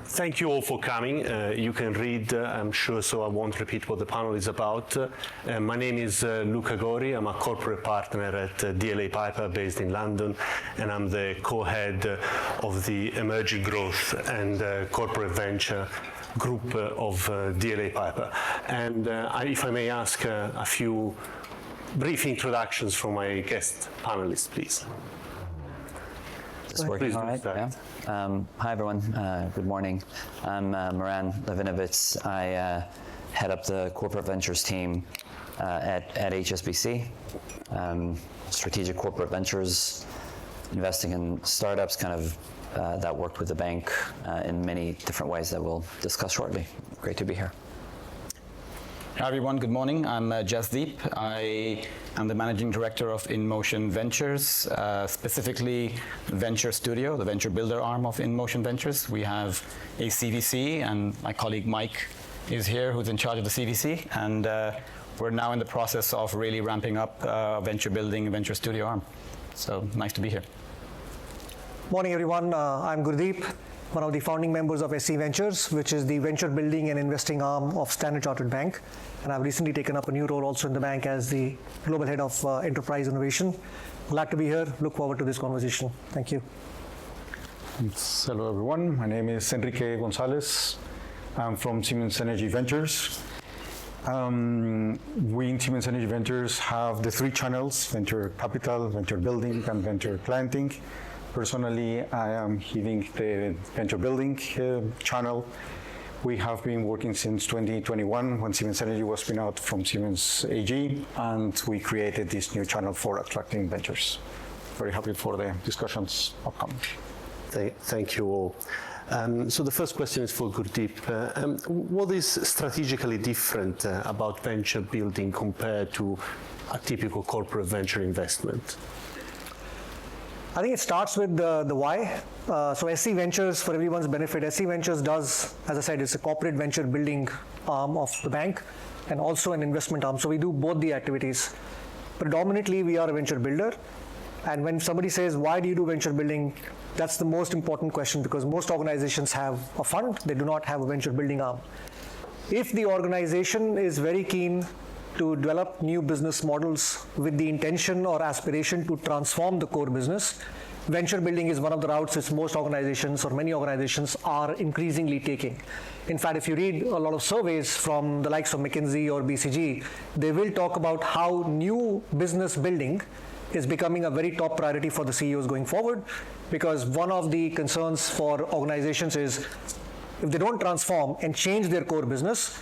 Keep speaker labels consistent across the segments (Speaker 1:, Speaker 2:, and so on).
Speaker 1: Thank you all for coming. You can read, I'm sure, so I won't repeat what the panel is about. My name is Luca Gori. I'm a corporate partner at DLA Piper based in London, and I'm the co-head of the Emerging Growth and Corporate Venture group of DLA Piper. And if I may ask a few brief introductions from my guest panelists, please.
Speaker 2: Is this working all right? Yeah. Hi, everyone. Good morning. I'm Miran Levinovitz. I head up the corporate ventures team at HSBC. Strategic corporate ventures, investing in startups, kind of that worked with the bank in many different ways that we'll discuss shortly. Great to be here.
Speaker 3: Hi everyone, good morning. I'm Jasdeep. I am the Managing Director of InMotion Ventures, specifically Venture Studio, the venture builder arm of InMotion Ventures. We have a CVC, and my colleague Mike is here, who's in charge of the CVC, and we're now in the process of really ramping up venture building, Venture Studio arm. So nice to be here.
Speaker 4: Morning everyone, I'm Gurdeep, one of the founding members of SC Ventures, which is the venture building and investing arm of Standard Chartered Bank. And I've recently taken up a new role also in the bank as the Global Head of Enterprise Innovation. Glad to be here. Look forward to this conversation. Thank you.
Speaker 5: Hello, everyone. My name is Enrique Gonzalez. I'm from Siemens Energy Ventures. We in Siemens Energy Ventures have the three channels: venture capital, venture building, and venture clienting. Personally, I am heading the venture building channel. We have been working since 2021 when Siemens Energy was spun out from Siemens AG, and we created this new channel for attracting ventures. Very happy for the discussions upcoming.
Speaker 1: Thank you all. So the first question is for Gurdeep. What is strategically different about venture building compared to a typical corporate venture investment?
Speaker 4: I think it starts with the why. So SC Ventures, for everyone's benefit, SC Ventures does, as I said, it's a corporate venture building arm of the bank and also an investment arm. So we do both the activities. Predominantly, we are a venture builder. And when somebody says, why do you do venture building? That's the most important question, because most organizations have a fund. They do not have a venture building arm. If the organization is very keen to develop new business models with the intention or aspiration to transform the core business, venture building is one of the routes which most organizations or many organizations are increasingly taking. In fact, if you read a lot of surveys from the likes of McKinsey or BCG, they will talk about how new business building is becoming a very top priority for the CEOs going forward, because one of the concerns for organizations is if they don't transform and change their core business,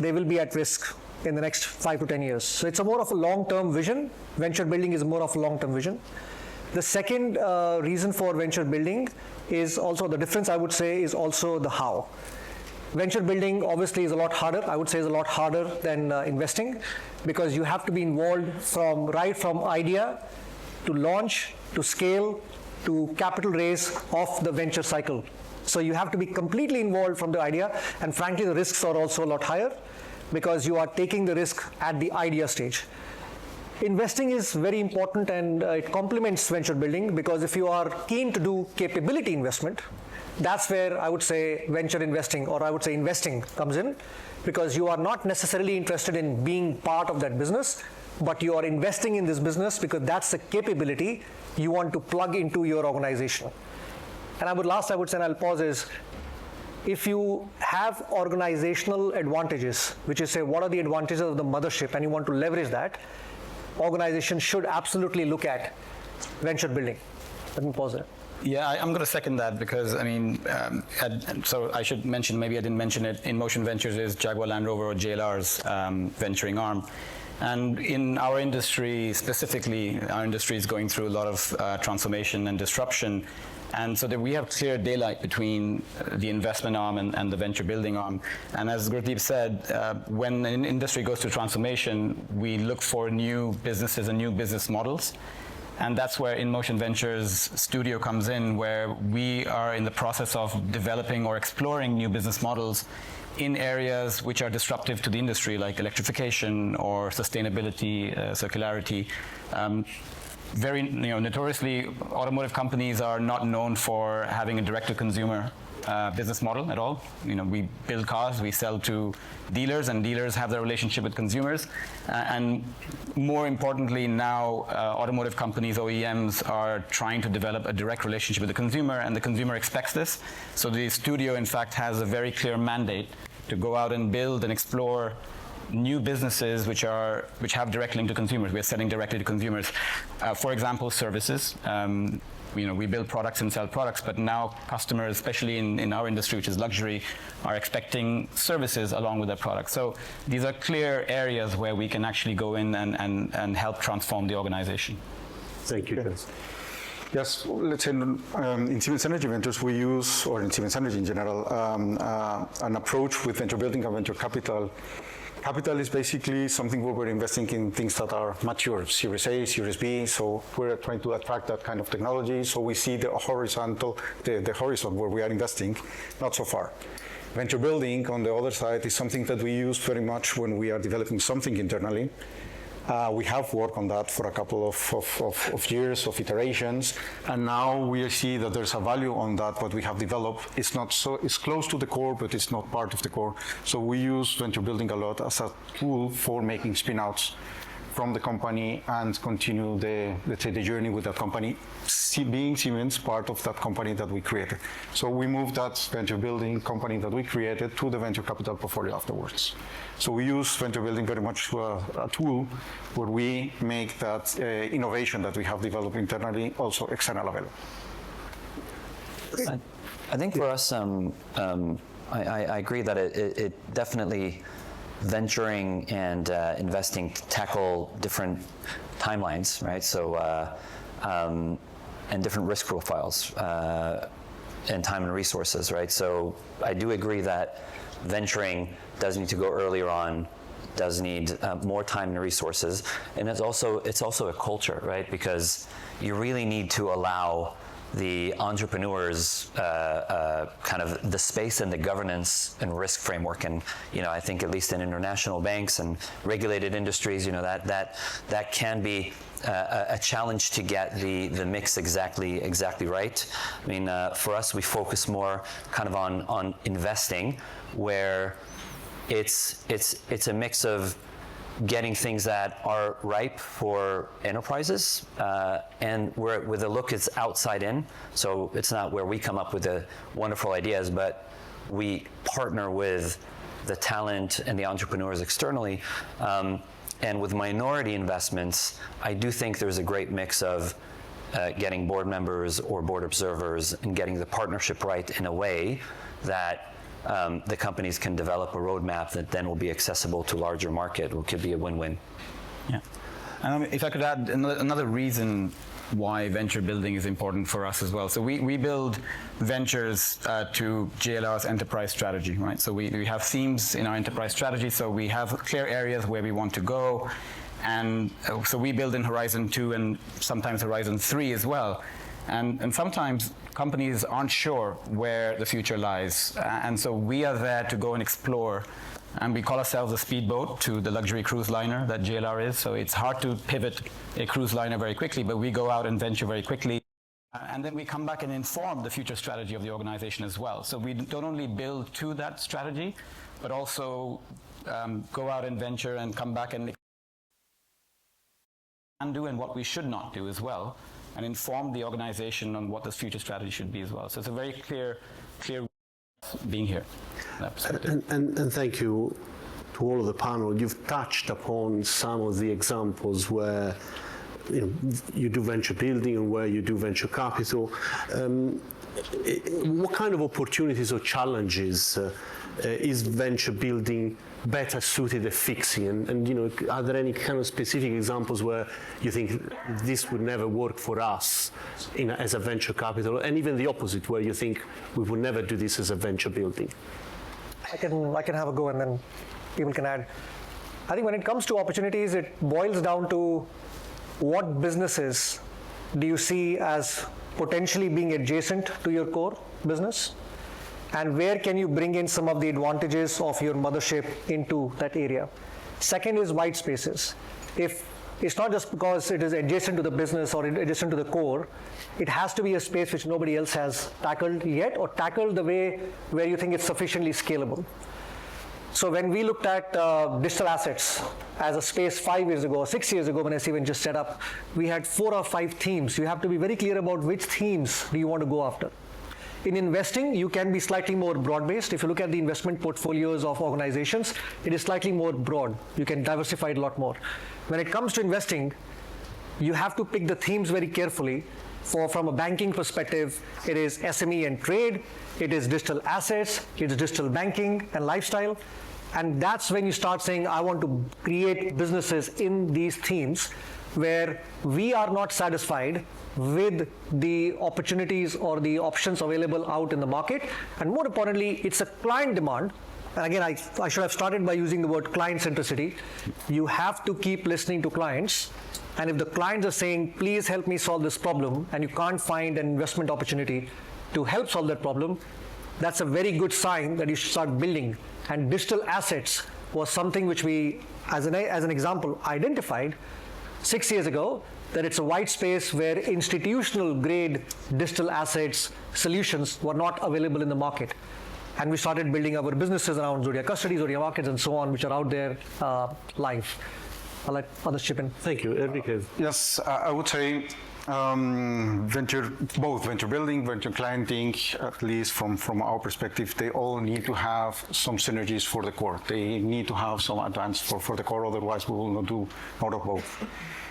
Speaker 4: they will be at risk in the next 5 to 10 years. So it's a more of a long-term vision. Venture building is more of a long-term vision. The second reason for venture building is also the difference, I would say, is also the how. Venture building obviously is a lot harder. I would say is a lot harder than investing, because you have to be involved right from idea to launch, to scale, to capital raise of the venture cycle. So you have to be completely involved from the idea, and frankly, the risks are also a lot higher, because you are taking the risk at the idea stage. Investing is very important, and it complements venture building, because if you are keen to do capability investment, that's where I would say venture investing, or I would say investing, comes in, because you are not necessarily interested in being part of that business, but you are investing in this business because that's the capability you want to plug into your organization. And I would say, and I'll pause, is if you have organizational advantages, which is say what are the advantages of the mothership, and you want to leverage that, organizations should absolutely look at venture building. Let me pause there.
Speaker 3: Yeah, I'm going to second that, because I mean, so I should mention, maybe I didn't mention it, InMotion Ventures is Jaguar Land Rover or JLR's venturing arm. And in our industry specifically, our industry is going through a lot of transformation and disruption. And so that we have clear daylight between the investment arm and the venture building arm. And as Gurdeep said, when an industry goes through transformation, we look for new businesses and new business models. And that's where InMotion Ventures Studio comes in, where we are in the process of developing or exploring new business models in areas which are disruptive to the industry, like electrification or sustainability, circularity. Very, notoriously, automotive companies are not known for having a direct-to-consumer business model at all. We build cars, we sell to dealers, and dealers have their relationship with consumers. And more importantly, now automotive companies, OEMs, are trying to develop a direct relationship with the consumer, and the consumer expects this. So the studio, in fact, has a very clear mandate to go out and build and explore new businesses which have direct link to consumers. We're selling directly to consumers. For example, services. We build products and sell products, but now customers, especially in our industry, which is luxury, are expecting services along with their products. So these are clear areas where we can actually go in and help transform the organization.
Speaker 1: Thank you.
Speaker 5: Yes. Yes, let's say in Siemens Energy Ventures we use, or in Siemens Energy in general, an approach with venture building and venture capital. Capital is basically something where we're investing in things that are mature, Series A, Series B, so we're trying to attract that kind of technology, so we see the horizon where we are investing, not so far. Venture building, on the other side, is something that we use very much when we are developing something internally. We have worked on that for a couple of years of iterations, and now we see that there's a value on that. What we have developed is it's close to the core, but it's not part of the core. So we use venture building a lot as a tool for making spin-outs from the company and continue the journey with that company, being Siemens part of that company that we created. So we moved that venture building company that we created to the venture capital portfolio afterwards. So we use venture building very much a tool where we make that innovation that we have developed internally also external available.
Speaker 2: I think for us, I agree that it definitely venturing and investing tackle different timelines, right? So, and different risk profiles and time and resources, right? So I do agree that venturing does need to go earlier on, does need more time and resources, and it's also a culture, right? Because you really need to allow the entrepreneurs kind of the space and the governance and risk framework. And I think at least in international banks and regulated industries, that can be a challenge to get the mix exactly right. I mean, for us, we focus more kind of on investing, where it's a mix of getting things that are ripe for enterprises, and with a look, it's outside in. So it's not where we come up with the wonderful ideas, but we partner with the talent and the entrepreneurs externally. And with minority investments, I do think there's a great mix of getting board members or board observers and getting the partnership right in a way that the companies can develop a roadmap that then will be accessible to larger market, which could be a win-win.
Speaker 3: Yeah. And if I could add another reason why venture building is important for us as well. So we build ventures to JLR's enterprise strategy, right? So we have themes in our enterprise strategy, so we have clear areas where we want to go. And so we build in Horizon 2 and sometimes Horizon 3 as well. And sometimes companies aren't sure where the future lies. And so we are there to go and explore. And we call ourselves a speedboat to the luxury cruise liner that JLR is. So it's hard to pivot a cruise liner very quickly, but we go out and venture very quickly. And then we come back and inform the future strategy of the organization as well. So we don't only build to that strategy, but also go out and venture and come back and do and what we should not do as well, and inform the organization on what the future strategy should be as well. So it's a very clear being here.
Speaker 1: And thank you to all of the panel. You've touched upon some of the examples where you do venture building and where you do venture capital. What kind of opportunities or challenges is venture building better suited at fixing? And are there any kind of specific examples where you think this would never work for us as a venture capital, and even the opposite, where you think we would never do this as a venture building?
Speaker 4: I can have a go, and then people can add. I think when it comes to opportunities, it boils down to what businesses do you see as potentially being adjacent to your core business, and where can you bring in some of the advantages of your mothership into that area. Second is white spaces. If it's not just because it is adjacent to the business or adjacent to the core. It has to be a space which nobody else has tackled yet, or tackled the way where you think it's sufficiently scalable. So when we looked at digital assets as a space 5 years ago, 6 years ago when SC Ventures set up, we had 4 or 5 themes. You have to be very clear about which themes do you want to go after. In investing, you can be slightly more broad-based. If you look at the investment portfolios of organizations, it is slightly more broad. You can diversify it a lot more. When it comes to investing, you have to pick the themes very carefully. From a banking perspective, it is SME and trade, it is digital assets, it is digital banking and lifestyle. And that's when you start saying, I want to create businesses in these themes where we are not satisfied with the opportunities or the options available out in the market. And more importantly, it's a client demand. And again, I should have started by using the word client centricity. You have to keep listening to clients. And if the clients are saying, please help me solve this problem, and you can't find an investment opportunity to help solve that problem, that's a very good sign that you should start building. And digital assets was something which we, as an example, identified 6 years ago, that it's a white space where institutional grade digital assets solutions were not available in the market. And we started building our businesses around Zodia Custody, Zodia Markets, and so on, which are out there live. I'll let others chip in.
Speaker 1: Thank you. Enrique.
Speaker 5: Yes, I would say both venture building, venture clienting, at least from our perspective, they all need to have some synergies for the core. They need to have some advance for the core, otherwise we will not do out of both.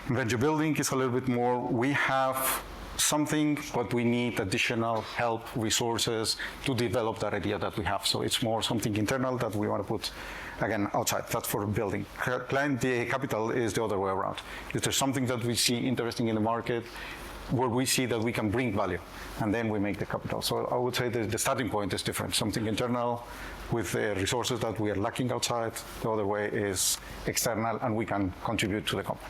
Speaker 5: Venture building is a little bit more, we have something, but we need additional help, resources to develop that idea that we have. So it's more something internal that we want to put, again, outside. That's for building. Client capital is the other way around. If there's something that we see interesting in the market, where we see that we can bring value, and then we make the capital. So I would say the starting point is different. Something internal with resources that we are lacking outside. The other way is external, and we can contribute to the company.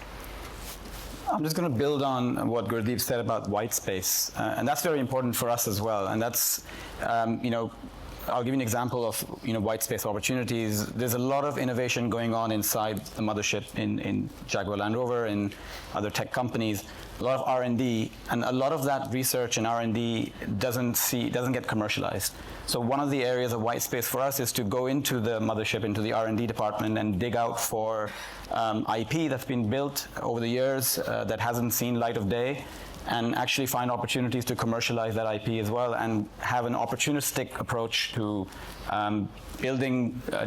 Speaker 3: I'm just going to build on what Gurdeep said about white space, and that's very important for us as well. And that's, I'll give you an example of white space opportunities. There's a lot of innovation going on inside the mothership in Jaguar Land Rover and other tech companies. A lot of R&D, and a lot of that research and R&D doesn't get commercialized. So one of the areas of white space for us is to go into the mothership, into the R&D department, and dig out for IP that's been built over the years that hasn't seen light of day, and actually find opportunities to commercialize that IP as well, and have an opportunistic approach to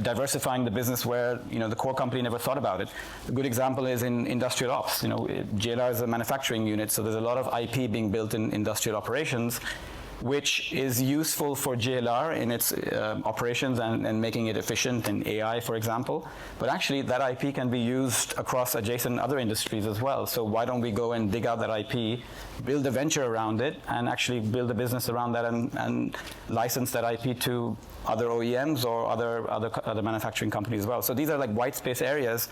Speaker 3: diversifying the business where the core company never thought about it. A good example is in industrial ops. JLR is a manufacturing unit, so there's a lot of IP being built in industrial operations, which is useful for JLR in its operations and making it efficient in AI, for example. But actually, that IP can be used across adjacent other industries as well. So why don't we go and dig out that IP, build a venture around it, and actually build a business around that and license that IP to other OEMs or other manufacturing companies as well. So these are like white space areas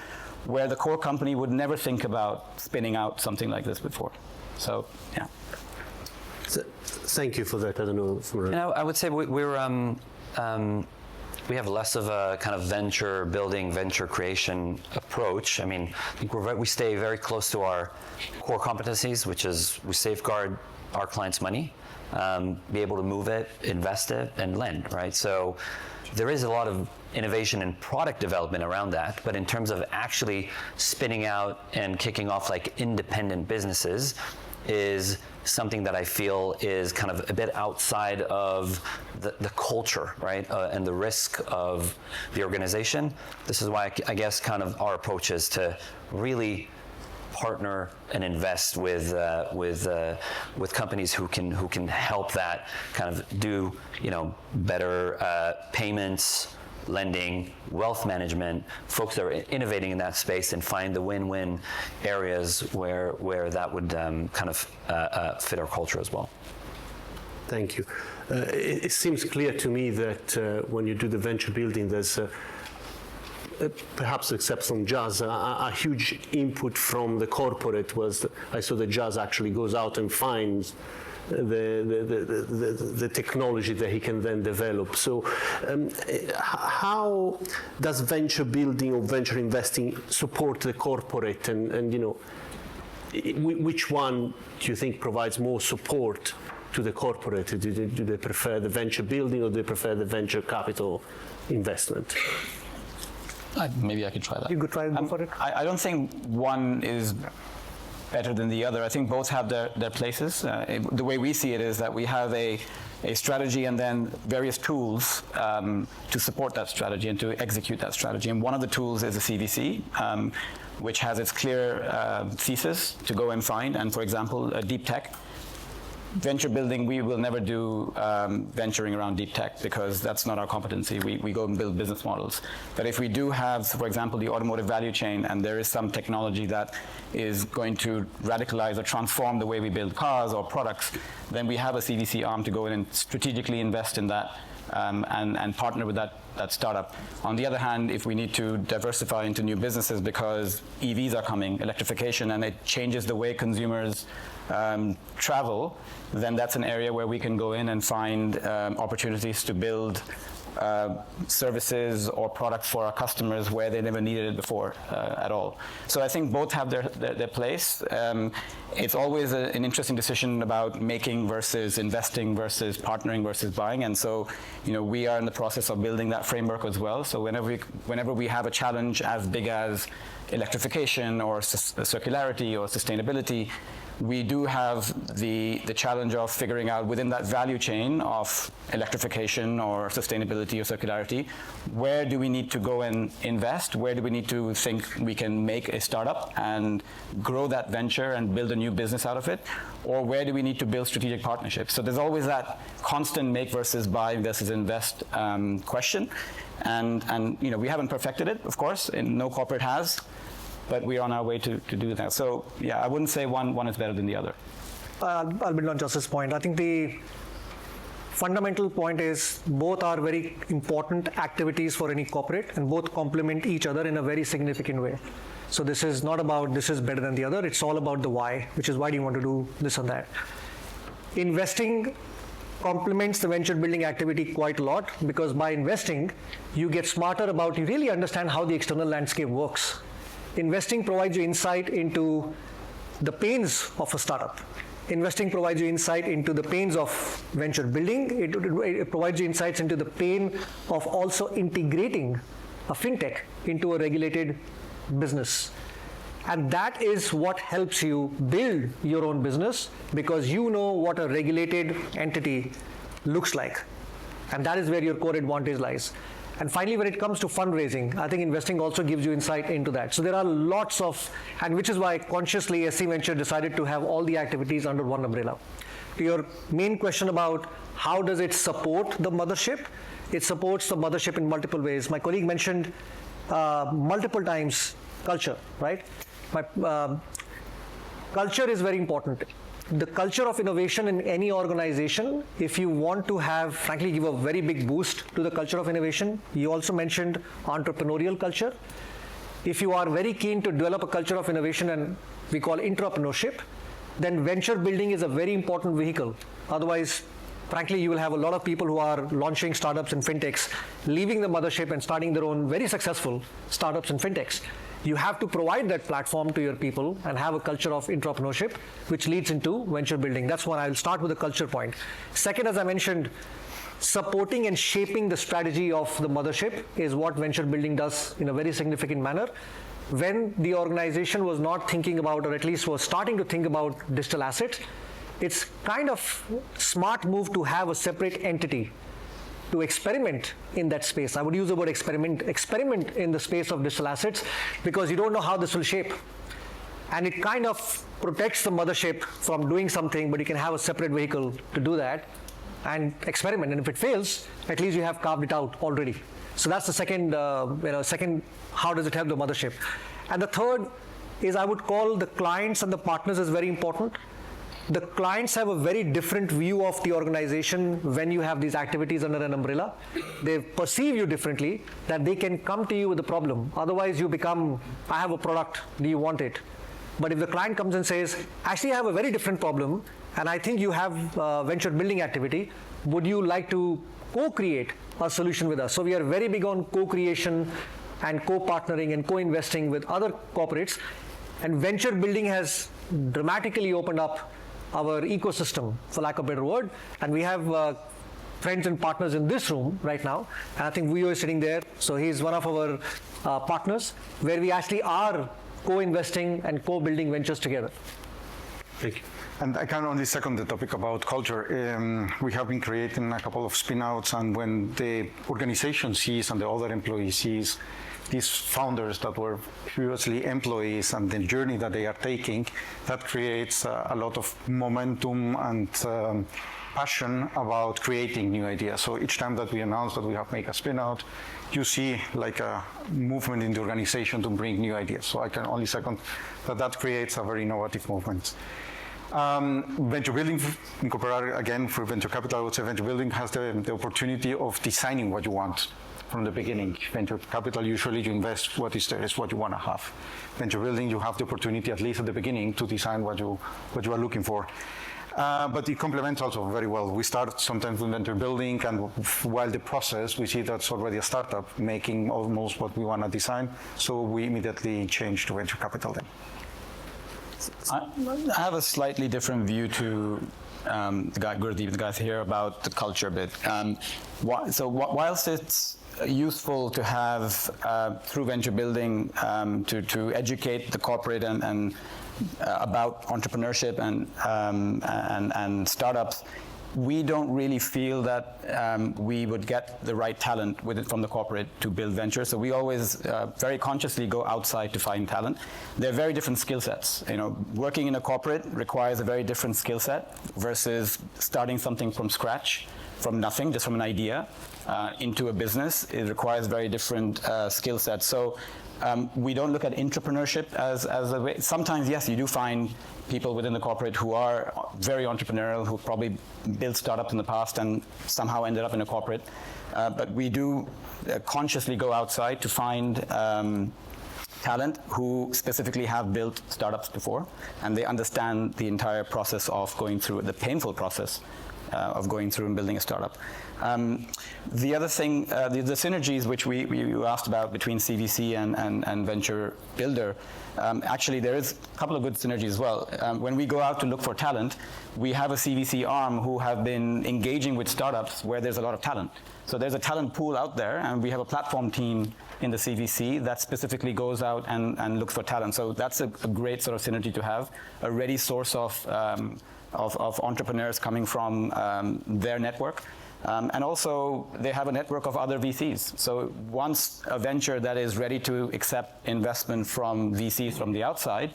Speaker 3: where the core company would never think about spinning out something like this before. So, yeah.
Speaker 1: Thank you for that. I don't know.
Speaker 2: I would say we have less of a kind of venture building, venture creation approach. I mean, I think we stay very close to our core competencies, which is we safeguard our clients' money, be able to move it, invest it, and lend, right? So there is a lot of innovation and product development around that, but in terms of actually spinning out and kicking off like independent businesses is something that I feel is kind of a bit outside of the culture, right, and the risk of the organization. This is why I guess kind of our approach is to really partner and invest with companies who can help that kind of do better payments, lending, wealth management, folks that are innovating in that space and find the win-win areas where that would kind of fit our culture as well.
Speaker 1: Thank you. It seems clear to me that when you do the venture building, there's perhaps except from Jazz, a huge input from the corporate was, I saw that Jazz actually goes out and finds the technology that he can then develop. So how does venture building or venture investing support the corporate, and which one do you think provides more support to the corporate? Do they prefer the venture building or do they prefer the venture capital investment?
Speaker 3: Maybe I could try that.
Speaker 4: You could try to go for it.
Speaker 3: I don't think one is better than the other. I think both have their places. The way we see it is that we have a strategy and then various tools to support that strategy and to execute that strategy. And one of the tools is the CVC, which has its clear thesis to go and find. And for example, deep tech. Venture building, we will never do venturing around deep tech because that's not our competency. We go and build business models. But if we do have, for example, the automotive value chain, and there is some technology that is going to radicalize or transform the way we build cars or products, then we have a CVC arm to go in and strategically invest in that and partner with that startup. On the other hand, if we need to diversify into new businesses because EVs are coming, electrification, and it changes the way consumers travel, then that's an area where we can go in and find opportunities to build services or products for our customers where they never needed it before at all. So I think both have their place. It's always an interesting decision about making versus investing versus partnering versus buying. And so, we are in the process of building that framework as well. So whenever we have a challenge as big as electrification or circularity or sustainability, we do have the challenge of figuring out within that value chain of electrification or sustainability or circularity, where do we need to go and invest? Where do we need to think we can make a startup and grow that venture and build a new business out of it? Or where do we need to build strategic partnerships? So there's always that constant make versus buy versus invest question. And we haven't perfected it, of course, and no corporate has. But we are on our way to do that. So, yeah, I wouldn't say one is better than the other.
Speaker 4: I'll build on Justice's point. I think the fundamental point is both are very important activities for any corporate and both complement each other in a very significant way. So this is not about this is better than the other. It's all about the why, which is why do you want to do this and that. Investing complements the venture building activity quite a lot because by investing, you get smarter about, you really understand how the external landscape works. Investing provides you insight into the pains of a startup. Investing provides you insight into the pains of venture building. It provides you insights into the pain of also integrating a fintech into a regulated business. And that is what helps you build your own business because you know what a regulated entity looks like. And that is where your core advantage lies. And finally, when it comes to fundraising, I think investing also gives you insight into that. So there are lots of, and which is why consciously SC Venture decided to have all the activities under one umbrella. To your main question about how does it support the mothership, it supports the mothership in multiple ways. My colleague mentioned multiple times culture, right? Culture is very important. The culture of innovation in any organization, if you want to have, frankly, give a very big boost to the culture of innovation, you also mentioned entrepreneurial culture. If you are very keen to develop a culture of innovation and we call intrapreneurship, then venture building is a very important vehicle. Otherwise, frankly, you will have a lot of people who are launching startups and fintechs, leaving the mothership and starting their own very successful startups and fintechs. You have to provide that platform to your people and have a culture of entrepreneurship, which leads into venture building. That's why I'll start with the culture point. Second, as I mentioned, supporting and shaping the strategy of the mothership is what venture building does in a very significant manner. When the organization was not thinking about, or at least was starting to think about digital assets, it's kind of smart move to have a separate entity to experiment in that space. I would use the word experiment in the space of digital assets because you don't know how this will shape. And it kind of protects the mothership from doing something, but you can have a separate vehicle to do that and experiment. And if it fails, at least you have carved it out already. So that's the second, how does it help the mothership? And the third is I would call the clients and the partners is very important. The clients have a very different view of the organization when you have these activities under an umbrella. They perceive you differently, that they can come to you with a problem. Otherwise, you become, I have a product, do you want it? But if the client comes and says, actually, I have a very different problem, and I think you have venture building activity. Would you like to co-create a solution with us? So we are very big on co-creation and co-partnering and co-investing with other corporates. And venture building has dramatically opened up our ecosystem, for lack of a better word. And we have friends and partners in this room right now. And I think Vuyo is sitting there. So he's one of our partners, where we actually are co-investing and co-building ventures together.
Speaker 1: Thank you.
Speaker 5: And I can only second the topic about culture. We have been creating a couple of spin-outs, and when the organization sees and the other employees sees these founders that were previously employees and the journey that they are taking, that creates a lot of momentum and passion about creating new ideas. So each time that we announce that we have made a spin-out, you see like a movement in the organization to bring new ideas. So I can only second that creates a very innovative movement. Venture building, incorporate again for venture capital, I would say venture building has the opportunity of designing what you want from the beginning. Venture capital, usually you invest what is there, is what you want to have. Venture building, you have the opportunity, at least at the beginning, to design what you are looking for. But it complements also very well. We start sometimes with venture building, and while the process, we see that's already a startup making almost what we want to design. So we immediately change to venture capital then.
Speaker 3: I have a slightly different view to the guy Gurdeep, the guys here, about the culture bit. So whilst it's useful to have through venture building to educate the corporate and about entrepreneurship and startups, we don't really feel that we would get the right talent from the corporate to build ventures. So we always very consciously go outside to find talent. They're very different skill sets. You know, working in a corporate requires a very different skill set versus starting something from scratch, from nothing, just from an idea, into a business. It requires very different skill sets. So we don't look at entrepreneurship as a way. Sometimes, yes, you do find people within the corporate who are very entrepreneurial, who probably built startups in the past and somehow ended up in a corporate. But we do consciously go outside to find talent who specifically have built startups before, and they understand the entire process of going through, the painful process of going through and building a startup. The other thing, the synergies which you asked about between CVC and Venture Builder, actually there is a couple of good synergies as well. When we go out to look for talent, we have a CVC arm who have been engaging with startups where there's a lot of talent. So there's a talent pool out there, and we have a platform team in the CVC that specifically goes out and looks for talent. So that's a great sort of synergy to have, a ready source of entrepreneurs coming from their network. And also, they have a network of other VCs. So once a venture that is ready to accept investment from VCs from the outside,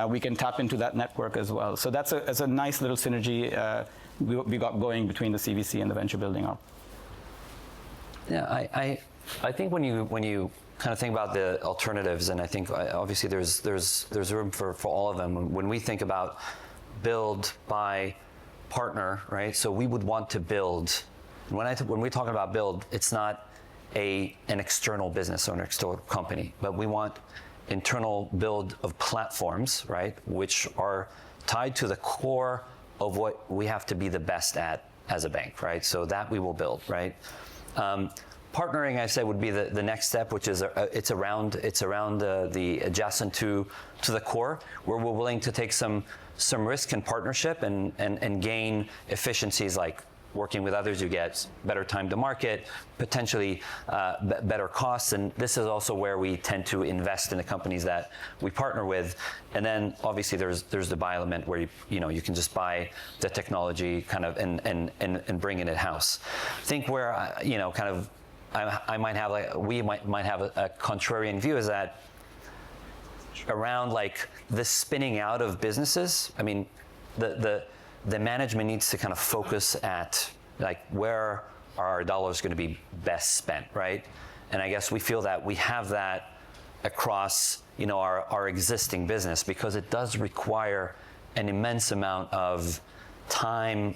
Speaker 3: we can tap into that network as well. So that's a nice little synergy we got going between the CVC and the venture building arm.
Speaker 2: Yeah, I think when you kind of think about the alternatives, and I think obviously there's room for all of them. When we think about build, buy, partner, right? So we would want to build. When we talk about build, it's not an external business or an external company, but we want internal build of platforms, right? Which are tied to the core of what we have to be the best at as a bank, right? So that we will build, right? Partnering, I say, would be the next step, which is it's around the adjacent to the core, where we're willing to take some risk in partnership and gain efficiencies like working with others. You get better time to market, potentially better costs, and this is also where we tend to invest in the companies that we partner with. And then obviously there's the buy element where you can just buy the technology kind of and bring it in-house. I think where I might have we might have a contrarian view is that around like the spinning out of businesses. I mean, the management needs to kind of focus at like where are our dollars going to be best spent, right? And I guess we feel that we have that across our existing business, because it does require an immense amount of time,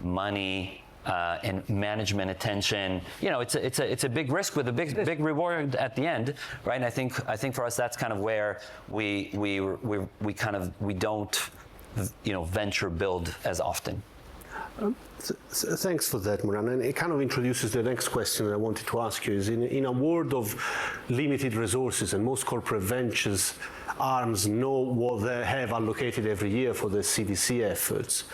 Speaker 2: money, and management attention. It's a big risk with a big reward at the end, right? And I think for us that's kind of where we don't venture build as often.
Speaker 1: Thanks for that, Moran. And it kind of introduces the next question I wanted to ask you. Is in a world of limited resources, and most corporate ventures arms know what they have allocated every year for the CVC efforts,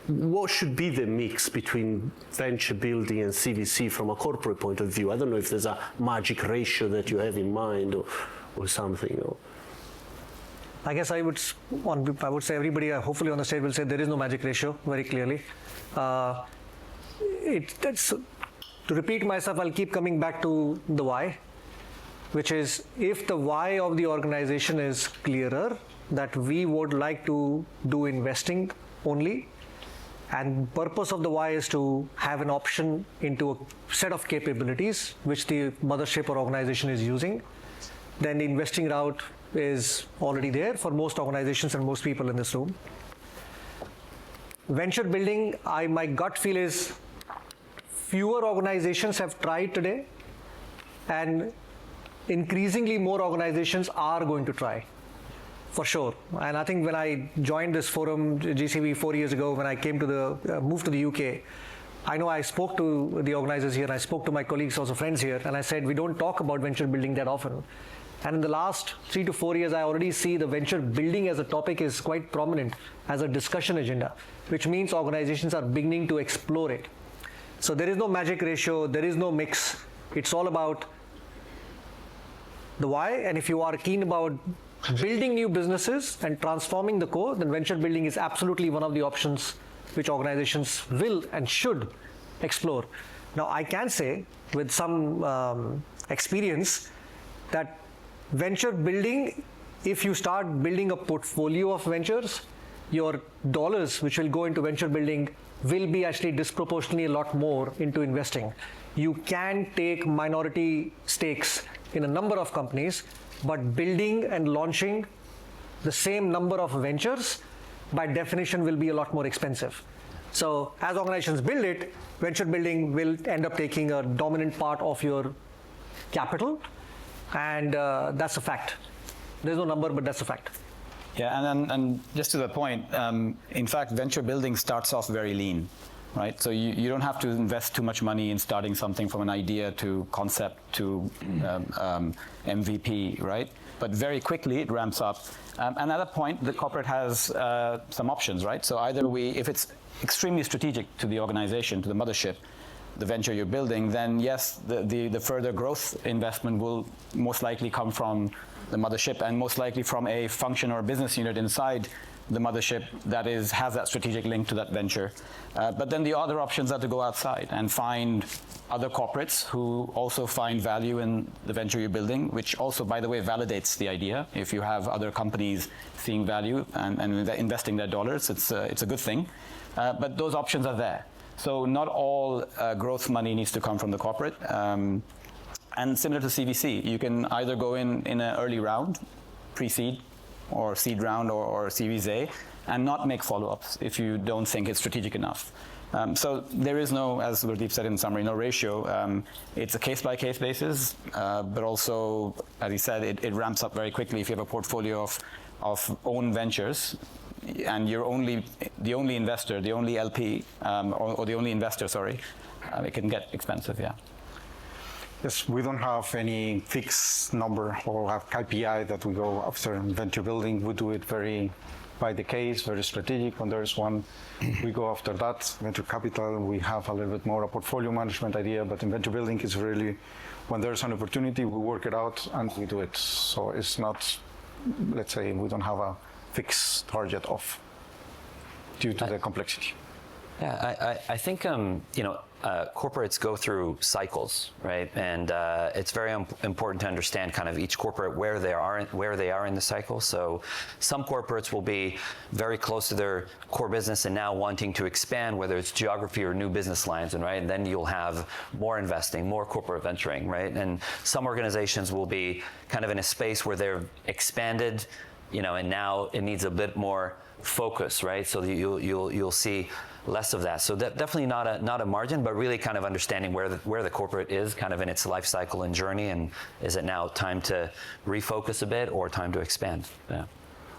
Speaker 1: what should be the mix between venture building and CVC from a corporate point of view? I don't know if there's a magic ratio that you have in mind or something.
Speaker 4: I guess I would say everybody, hopefully on the stage, will say there is no magic ratio very clearly. To repeat myself, I'll keep coming back to the why, which is if the why of the organization is clearer, that we would like to do investing only, and purpose of the why is to have an option into a set of capabilities which the mothership or organization is using, then the investing route is already there for most organizations and most people in this room. Venture building, my gut feel is fewer organizations have tried today, and increasingly more organizations are going to try, for sure. And I think when I joined this forum, GCV, 4 years ago, when I came to moved to the UK, I know I spoke to the organizers here, and I spoke to my colleagues, also friends here, and I said, we don't talk about venture building that often. And in the last 3 to 4 years, I already see the venture building as a topic is quite prominent as a discussion agenda, which means organizations are beginning to explore it. So there is no magic ratio, there is no mix. It's all about the why, and if you are keen about building new businesses and transforming the core, then venture building is absolutely one of the options which organizations will and should explore. Now, I can say with some experience that venture building, if you start building a portfolio of ventures, your dollars which will go into venture building will be actually disproportionately a lot more into investing. You can take minority stakes in a number of companies, but building and launching the same number of ventures by definition will be a lot more expensive. So as organizations build it, venture building will end up taking a dominant part of your capital, and that's a fact. There's no number, but that's a fact.
Speaker 3: Yeah, and just to the point, in fact, venture building starts off very lean, right? So you don't have to invest too much money in starting something from an idea to concept to MVP, right? But very quickly it ramps up. And at that point, the corporate has some options, right? So either if it's extremely strategic to the organization, to the mothership, the venture you're building, then yes, the further growth investment will most likely come from the mothership, and most likely from a function or business unit inside the mothership that has that strategic link to that venture. But then the other options are to go outside and find other corporates who also find value in the venture you're building, which also, by the way, validates the idea. If you have other companies seeing value and investing their dollars, it's a good thing. But those options are there. So not all growth money needs to come from the corporate. And similar to CVC, you can either go in an early round, pre-seed, or seed round, or Series A, and not make follow-ups if you don't think it's strategic enough. So there is no, as Gurdeep said in summary, no ratio. It's a case-by-case basis, but also, as he said, it ramps up very quickly if you have a portfolio of own ventures, and you're the only investor, the only LP, or the only investor, sorry, it can get expensive, yeah.
Speaker 5: Yes, we don't have any fixed number or have KPI that we go after in venture building. We do it very by the case, very strategic. When there's one, we go after that. Venture capital, we have a little bit more a portfolio management idea, but in venture building, it's really when there's an opportunity, we work it out and we do it. So it's not, let's say, we don't have a fixed target due to the complexity.
Speaker 2: Yeah, I think corporates go through cycles, right? And it's very important to understand kind of each corporate where they are in the cycle. So some corporates will be very close to their core business and now wanting to expand, whether it's geography or new business lines, and right, and then you'll have more investing, more corporate venturing, right? And some organizations will be kind of in a space where they're expanded, and now it needs a bit more focus, right? So you'll see less of that. So definitely not a margin, but really kind of understanding where the corporate is kind of in its life cycle and journey, and is it now time to refocus a bit or time to expand? Yeah.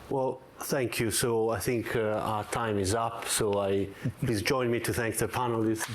Speaker 1: Well, thank you. So I think our time is up. So please join me to thank the panelists.